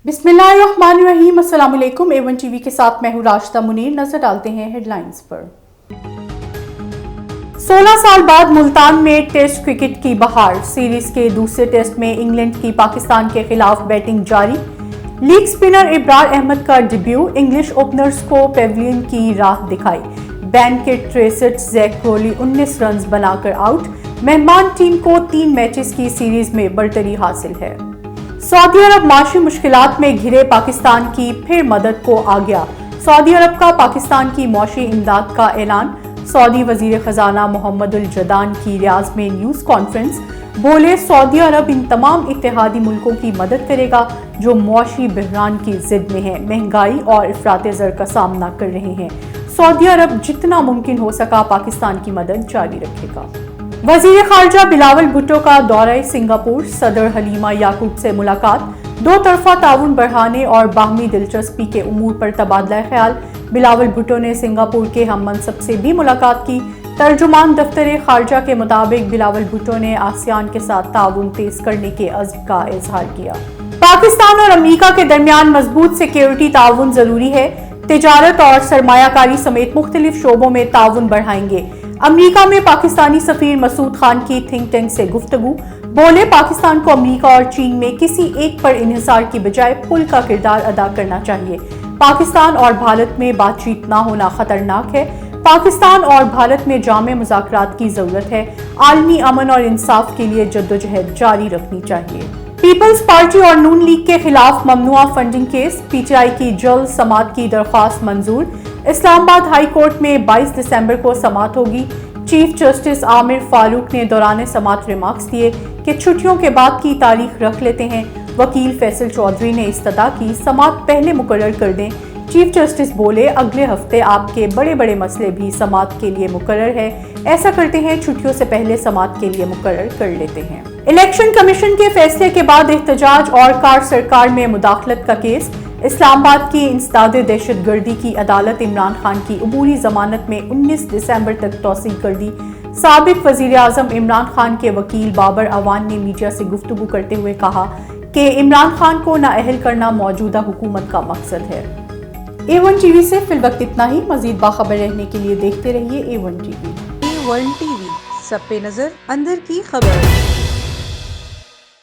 बिस्मिल्लाहिर्रहमानिर्रहीम। अस्सलाम वालेकुम। A1 टीवी के साथ मैं हूँ राशिदा मुनीर। नजर डालते हैं हेडलाइंस पर। 16 साल बाद मुल्तान में टेस्ट क्रिकेट की बहार। सीरीज के दूसरे टेस्ट में इंग्लैंड की पाकिस्तान के खिलाफ बैटिंग जारी। लीग स्पिनर इब्रार अहमद का डेब्यू। इंग्लिश ओपनर्स को पेविलियन की राह दिखाई। बैन के 63 जैक क्रोली 19 रन्स बनाकर आउट। मेहमान टीम को 3 मैचेस की सीरीज में बरतरी हासिल है। सऊदी अरब माशी मुश्किलात में घिरे पाकिस्तान की फिर मदद को आ गया। सऊदी अरब का पाकिस्तान की मौशी इमदाद का ऐलान। सऊदी वजीर खजाना मोहम्मदुल जदान की रियाज में न्यूज कॉन्फ्रेंस। बोले, सऊदी अरब इन तमाम इत्तेहादी मुल्कों की मदद करेगा जो मौशी बहरान की जिद में हैं, महंगाई और इफराते ज़र का सामना कर रहे हैं। सऊदी अरब जितना मुमकिन हो सका पाकिस्तान की मदद जारी रखेगा। वजीर खारजा बिलावल भुट्टो का दौरा सिंगापुर। सदर हलीमा याकूब से मुलाकात। दो तरफा ताउन बढ़ाने और बाहमी दिलचस्पी के उमूर पर तबादला ख्याल। बिलावल भुट्टो ने सिंगापुर के हम मनसब से भी मुलाकात की। तर्जुमान दफ्तर खारजा के मुताबिक बिलावल भुट्टो ने आसियान के साथ ताउन तेज करने के अज़्म का इजहार किया। पाकिस्तान और अमेरिका के दरमियान मजबूत सिक्योरिटी ताउन जरूरी है। तिजारत और सरमायाकारी समेत मुख्तलिफ शोबों में ताउन बढ़ाएंगे। अमेरिका में पाकिस्तानी सफीर मसूद खान की थिंक टैंक से गुफ्तगू। बोले, पाकिस्तान को अमेरिका और चीन में किसी एक पर इन्हिसार की बजाय पुल का किरदार अदा करना चाहिए। पाकिस्तान और भारत में बातचीत ना होना खतरनाक है। पाकिस्तान और भारत में जामे मुज़ाकरात की जरूरत है। आलमी अमन और इंसाफ के लिए जद्दोजहद जारी रखनी चाहिए। पीपल्स पार्टी और नून लीग के खिलाफ ममनुआ फंडिंग केस। पीटीआई की जल्द समाअत की दरख्वास्त मंजूर। इस्लामाबाद हाई कोर्ट में 22 दिसंबर को समाअत होगी। चीफ जस्टिस आमिर फारूक ने दौरान समाअत रिमार्क्स दिए कि छुट्टियों के बाद की तारीख रख लेते हैं। वकील फैसल चौधरी ने इस्तदा की समाअत पहले मुकर्रर कर दें। चीफ जस्टिस बोले, अगले हफ्ते आपके बड़े बड़े मसले भी समाअत के लिए मुकर्रर है। ऐसा करते हैं, छुट्टियों से पहले समाअत के लिए मुकर्रर कर लेते हैं। इलेक्शन कमीशन के फैसले के बाद एहतजाज और कार सरकार में मुदाखलत का केस। इस्लामाबाद की इंसदाद दहशतगर्दी की अदालत इमरान खान की अबूरी जमानत में 19 दिसंबर तक तौसील कर दी। साबिक वजीर आजम इमरान खान के वकील बाबर अवान ने मीडिया से गुफ्तगू करते हुए कहा कि इमरान खान को नाअहल करना मौजूदा हुकूमत का मकसद है। A1 टीवी से फिलवक्त इतना ही। मजीद बाखबर रहने के लिए देखते रहिए A1 टीवी। A1 टीवी, सब पे नजर, अंदर की खबर।